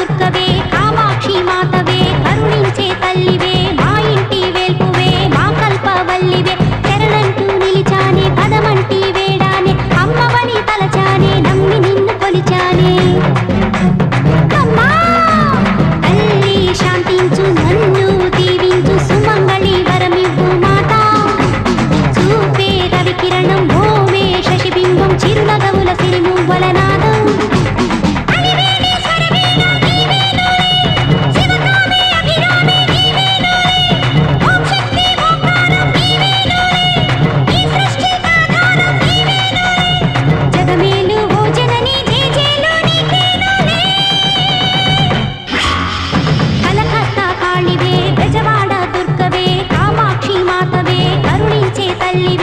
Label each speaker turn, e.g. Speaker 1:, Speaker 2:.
Speaker 1: దుర్గవే కామాక్షి మాతవే కరుణించే తల్లివే మా ఇంటి వేల్పువే మా కల్పవల్లివే శరణంటూ నిలిచానే పదమంటి వేడానే అమ్మవని తలచానే నమ్మి నిన్ను కొలిచానే అమ్మా తల్లి శాంతించు నన్ను దీవించు సుమంగళి వరమివ్వు మాతా చూపే రవికిరణం ఓమే శశిబింబం చిరునగవుల సిరిమువ్వల నాదం కలకత్తా కాళివే బెజవాడ దుర్గవే కామాక్షి మాతవే కరుణించే తల్లివే